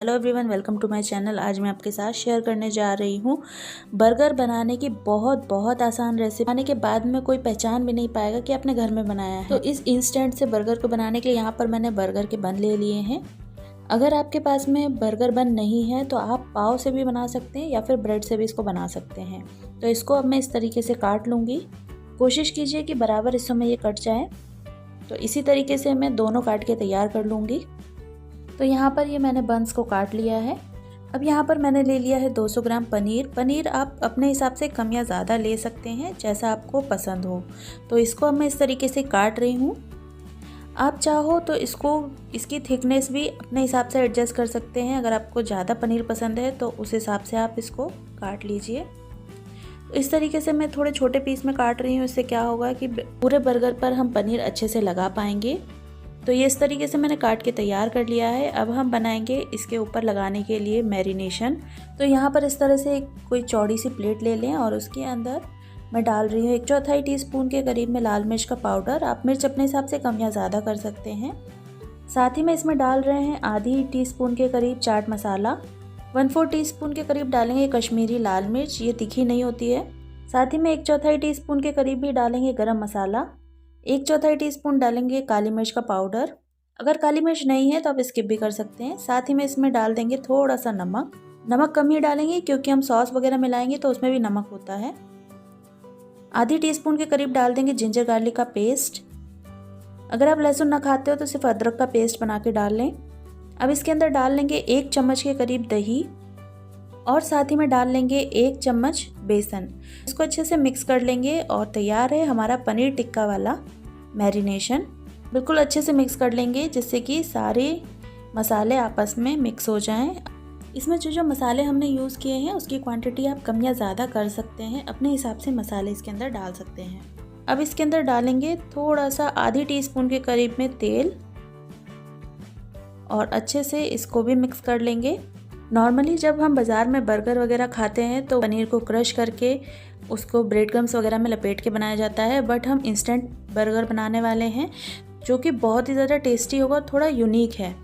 Hello everyone, welcome to my channel. आज मैं आपके साथ शेयर करने जा रही हूँ बर्गर बनाने की बहुत आसान रेसिपी। बनाने के बाद में कोई पहचान भी नहीं पाएगा कि आपने घर में बनाया है। तो इस इंस्टेंट से बर्गर को बनाने के लिए यहाँ पर मैंने बर्गर के बन ले लिए हैं। अगर आपके पास में बर्गर बन नहीं है तो आप पाव से भी बना सकते हैं या फिर ब्रेड से भी इसको बना सकते हैं। तो इसको अब मैं इस तरीके से काट लूँगी। कोशिश कीजिए कि बराबर हिस्सों में ये कट जाए। तो इसी तरीके से मैं दोनों काट के तैयार कर लूँगी। तो यहाँ पर ये मैंने बंस को काट लिया है। अब यहाँ पर मैंने ले लिया है 200 ग्राम पनीर। पनीर आप अपने हिसाब से कम या ज़्यादा ले सकते हैं, जैसा आपको पसंद हो। तो इसको अब मैं इस तरीके से काट रही हूँ। आप चाहो तो इसकी थिकनेस भी अपने हिसाब से एडजस्ट कर सकते हैं। अगर आपको ज़्यादा पनीर पसंद है तो उस हिसाब से आप इसको काट लीजिए। इस तरीके से मैं थोड़े छोटे पीस में काट रही हूँ। इससे क्या होगा कि पूरे बर्गर पर हम पनीर अच्छे से लगा पाएंगे। तो ये इस तरीके से मैंने काट के तैयार कर लिया है। अब हम बनाएंगे इसके ऊपर लगाने के लिए मैरिनेशन। तो यहाँ पर इस तरह से कोई चौड़ी सी प्लेट ले लें और उसके अंदर मैं डाल रही हूँ 1/4 टीस्पून के करीब में लाल मिर्च का पाउडर। आप मिर्च अपने हिसाब से कम या ज़्यादा कर सकते हैं। साथ ही में इसमें डाल रहे हैं आधी टीस्पून के करीब चाट मसाला। 1/4 टीस्पून के करीब डालेंगे कश्मीरी लाल मिर्च, ये तीखी नहीं होती है। साथ ही में 1/4 टीस्पून के करीब भी डालेंगे गरम मसाला। 1/4 टीस्पून डालेंगे काली मिर्च का पाउडर। अगर काली मिर्च नहीं है तो आप स्किप भी कर सकते हैं। साथ ही में इसमें डाल देंगे थोड़ा सा नमक कम ही डालेंगे क्योंकि हम सॉस वगैरह मिलाएंगे तो उसमें भी नमक होता है। आधी टीस्पून के करीब डाल देंगे जिंजर गार्लिक का पेस्ट। अगर आप लहसुन ना खाते हो तो सिर्फ अदरक का पेस्ट बना के डाल लें। अब इसके अंदर डाल लेंगे 1 चम्मच के करीब दही और साथ ही में डाल लेंगे 1 चम्मच बेसन। इसको अच्छे से मिक्स कर लेंगे और तैयार है हमारा पनीर टिक्का वाला मैरिनेशन। बिल्कुल अच्छे से मिक्स कर लेंगे जिससे कि सारे मसाले आपस में मिक्स हो जाएं। इसमें जो मसाले हमने यूज़ किए हैं उसकी क्वांटिटी आप कम या ज़्यादा कर सकते हैं। अपने हिसाब से मसाले इसके अंदर डाल सकते हैं। अब इसके अंदर डालेंगे थोड़ा सा आधी टीस्पून के करीब में तेल और अच्छे से इसको भी मिक्स कर लेंगे। नॉर्मली जब हम बाज़ार में बर्गर वगैरह खाते हैं तो पनीर को क्रश करके उसको ब्रेड क्रम्स वगैरह में लपेट के बनाया जाता है, बट हम इंस्टेंट बर्गर बनाने वाले हैं जो कि बहुत ही ज़्यादा टेस्टी होगा, थोड़ा यूनिक है।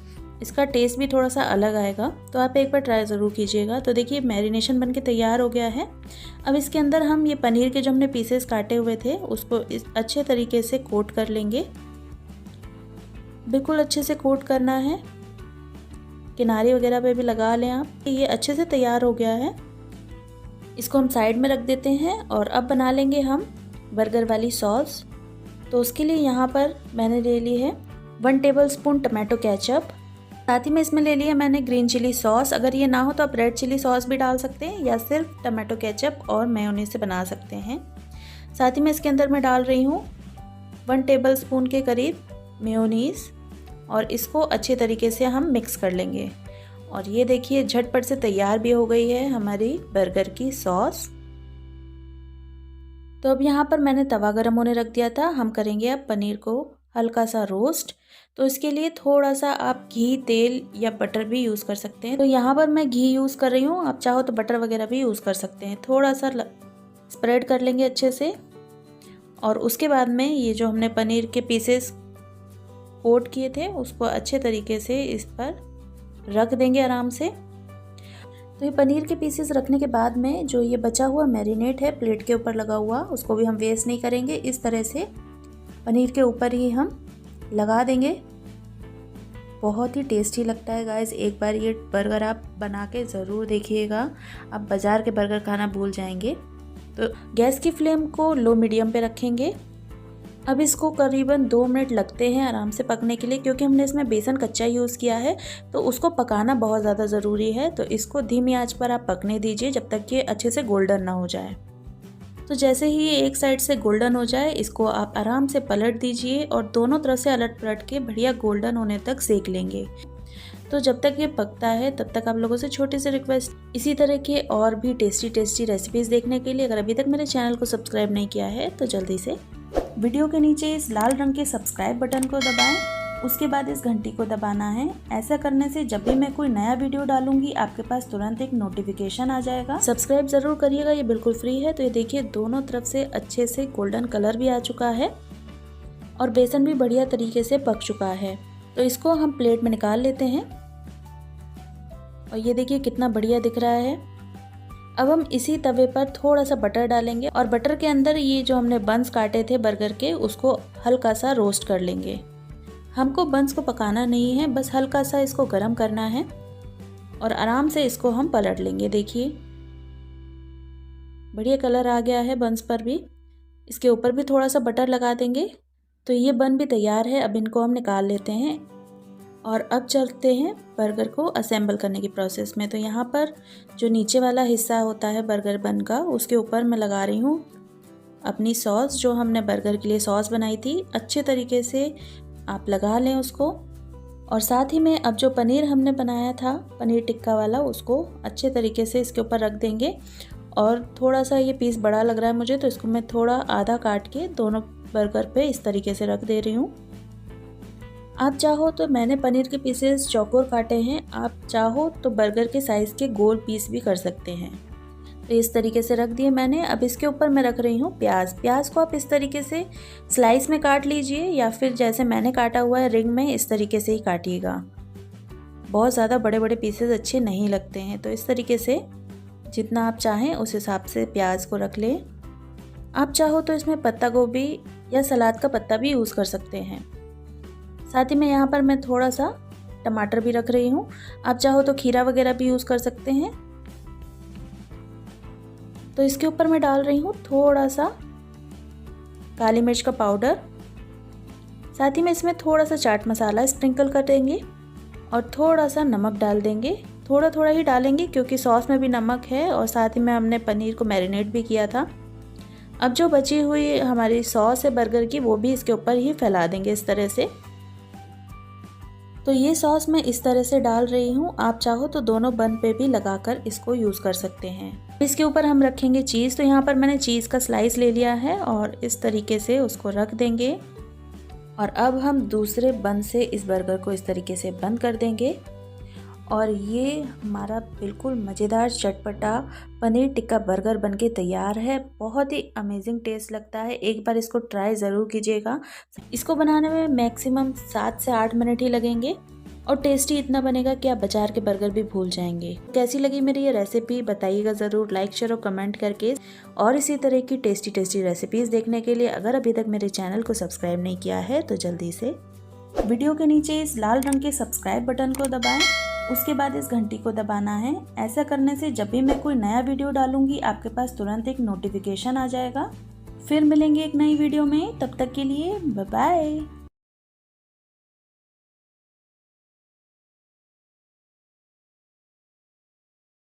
इसका टेस्ट भी थोड़ा सा अलग आएगा, तो आप एक बार ट्राई ज़रूर कीजिएगा। तो देखिए मैरिनेशन बनके तैयार हो गया है। अब इसके अंदर हम ये पनीर के जो हमने पीसेस काटे हुए थे उसको अच्छे तरीके से कोट कर लेंगे। बिल्कुल अच्छे से कोट करना है, किनारे वगैरह पे भी लगा लें आप। ये अच्छे से तैयार हो गया है। इसको हम साइड में रख देते हैं और अब बना लेंगे हम बर्गर वाली सॉस। तो उसके लिए यहाँ पर मैंने ले ली है 1 टेबलस्पून टमाटो केचप। साथ ही में इसमें ले लिया मैंने ग्रीन चिली सॉस। अगर ये ना हो तो आप रेड चिली सॉस भी डाल सकते हैं या सिर्फ टमाटो केचप और मेयोनीज से बना सकते हैं। साथ ही में इसके अंदर मैं डाल रही हूँ 1 टेबलस्पून के करीब मेयोनीज और इसको अच्छे तरीके से हम मिक्स कर लेंगे। और ये देखिए झटपट से तैयार भी हो गई है हमारी बर्गर की सॉस। तो अब यहाँ पर मैंने तवा गरम होने रख दिया था। हम करेंगे अब पनीर को हल्का सा रोस्ट। तो इसके लिए थोड़ा सा आप घी, तेल या बटर भी यूज़ कर सकते हैं। तो यहाँ पर मैं घी यूज़ कर रही हूँ, आप चाहो तो बटर वगैरह भी यूज़ कर सकते हैं। थोड़ा सा स्प्रेड कर लेंगे अच्छे से और उसके बाद में ये जो हमने पनीर के पीसेस कोट किए थे उसको अच्छे तरीके से इस पर रख देंगे आराम से। तो ये पनीर के पीसेस रखने के बाद में जो ये बचा हुआ मैरिनेट है प्लेट के ऊपर लगा हुआ, उसको भी हम वेस्ट नहीं करेंगे। इस तरह से पनीर के ऊपर ही हम लगा देंगे। बहुत ही टेस्टी लगता है गाइस। एक बार ये बर्गर आप बना के ज़रूर देखिएगा, आप बाज़ार के बर्गर खाना भूल जाएंगे। तो गैस की फ्लेम को लो मीडियम पे रखेंगे। अब इसको करीबन 2 मिनट लगते हैं आराम से पकने के लिए, क्योंकि हमने इसमें बेसन कच्चा यूज़ किया है तो उसको पकाना बहुत ज़्यादा ज़रूरी है। तो इसको धीमी आंच पर आप पकने दीजिए जब तक कि अच्छे से गोल्डन ना हो जाए। तो जैसे ही ये एक साइड से गोल्डन हो जाए इसको आप आराम से पलट दीजिए और दोनों तरफ से अलट पलट के बढ़िया गोल्डन होने तक सेक लेंगे। तो जब तक ये पकता है तब तक आप लोगों से छोटी सी रिक्वेस्ट, इसी तरह के और भी टेस्टी रेसिपीज़ देखने के लिए अगर अभी तक मेरे चैनल को सब्सक्राइब नहीं किया है तो जल्दी से वीडियो के नीचे इस लाल रंग के सब्सक्राइब बटन को दबाएं। उसके बाद इस घंटी को दबाना है। ऐसा करने से जब भी मैं कोई नया वीडियो डालूंगी आपके पास तुरंत एक नोटिफिकेशन आ जाएगा। सब्सक्राइब ज़रूर करिएगा, ये बिल्कुल फ्री है। तो ये देखिए दोनों तरफ से अच्छे से गोल्डन कलर भी आ चुका है और बेसन भी बढ़िया तरीके से पक चुका है। तो इसको हम प्लेट में निकाल लेते हैं। और ये देखिए कितना बढ़िया दिख रहा है। अब हम इसी तवे पर थोड़ा सा बटर डालेंगे और बटर के अंदर ये जो हमने बंस काटे थे बर्गर के उसको हल्का सा रोस्ट कर लेंगे। हमको बंस को पकाना नहीं है, बस हल्का सा इसको गरम करना है और आराम से इसको हम पलट लेंगे। देखिए बढ़िया कलर आ गया है बंस पर भी। इसके ऊपर भी थोड़ा सा बटर लगा देंगे। तो ये बन भी तैयार है। अब इनको हम निकाल लेते हैं और अब चलते हैं बर्गर को असेंबल करने की प्रोसेस में। तो यहाँ पर जो नीचे वाला हिस्सा होता है बर्गर बन का, उसके ऊपर मैं लगा रही हूँ अपनी सॉस, जो हमने बर्गर के लिए सॉस बनाई थी। अच्छे तरीके से आप लगा लें उसको। और साथ ही में अब जो पनीर हमने बनाया था पनीर टिक्का वाला, उसको अच्छे तरीके से इसके ऊपर रख देंगे। और थोड़ा सा ये पीस बड़ा लग रहा है मुझे, तो इसको मैं थोड़ा आधा काट के दोनों बर्गर पे इस तरीके से रख दे रही हूँ। आप चाहो तो मैंने पनीर के पीसेस चौकोर काटे हैं, आप चाहो तो बर्गर के साइज़ के गोल पीस भी कर सकते हैं। तो इस तरीके से रख दिए मैंने। अब इसके ऊपर मैं रख रही हूँ प्याज। प्याज को आप इस तरीके से स्लाइस में काट लीजिए या फिर जैसे मैंने काटा हुआ है रिंग में, इस तरीके से ही काटिएगा। बहुत ज़्यादा बड़े बड़े पीसेस अच्छे नहीं लगते हैं। तो इस तरीके से जितना आप चाहें उस हिसाब से प्याज को रख लें। आप चाहो तो इसमें पत्ता गोभी या सलाद का पत्ता भी यूज़ कर सकते हैं। साथ ही में यहाँ पर मैं थोड़ा सा टमाटर भी रख रही हूँ। आप चाहो तो खीरा वगैरह भी यूज़ कर सकते हैं। तो इसके ऊपर मैं डाल रही हूँ थोड़ा सा काली मिर्च का पाउडर। साथ ही में इसमें थोड़ा सा चाट मसाला स्प्रिंकल कर देंगे और थोड़ा सा नमक डाल देंगे। थोड़ा थोड़ा ही डालेंगे क्योंकि सॉस में भी नमक है और साथ ही में हमने पनीर को मैरिनेट भी किया था। अब जो बची हुई हमारी सॉस है बर्गर की, वो भी इसके ऊपर ही फैला देंगे इस तरह से। तो ये सॉस मैं इस तरह से डाल रही हूँ। आप चाहो तो दोनों बन पे भी लगाकर इसको यूज़ कर सकते हैं। इसके ऊपर हम रखेंगे चीज़। तो यहाँ पर मैंने चीज़ का स्लाइस ले लिया है और इस तरीके से उसको रख देंगे। और अब हम दूसरे बन से इस बर्गर को इस तरीके से बंद कर देंगे और ये हमारा बिल्कुल मज़ेदार चटपटा पनीर टिक्का बर्गर बनके तैयार है। बहुत ही अमेजिंग टेस्ट लगता है। एक बार इसको ट्राई ज़रूर कीजिएगा। इसको बनाने में मैक्सिमम 7 से 8 मिनट ही लगेंगे और टेस्टी इतना बनेगा कि आप बाजार के बर्गर भी भूल जाएंगे। कैसी लगी मेरी ये रेसिपी बताइएगा ज़रूर, लाइक शेयर और कमेंट करके। और इसी तरह की टेस्टी रेसिपीज़ देखने के लिए अगर अभी तक मेरे चैनल को सब्सक्राइब नहीं किया है तो जल्दी से वीडियो के नीचे इस लाल रंग के सब्सक्राइब बटन को दबाएं। उसके बाद इस घंटी को दबाना है। ऐसा करने से जब भी मैं कोई नया वीडियो डालूंगी आपके पास तुरंत एक नोटिफिकेशन आ जाएगा। फिर मिलेंगे एक नई वीडियो में, तब तक के लिए बाय बाय।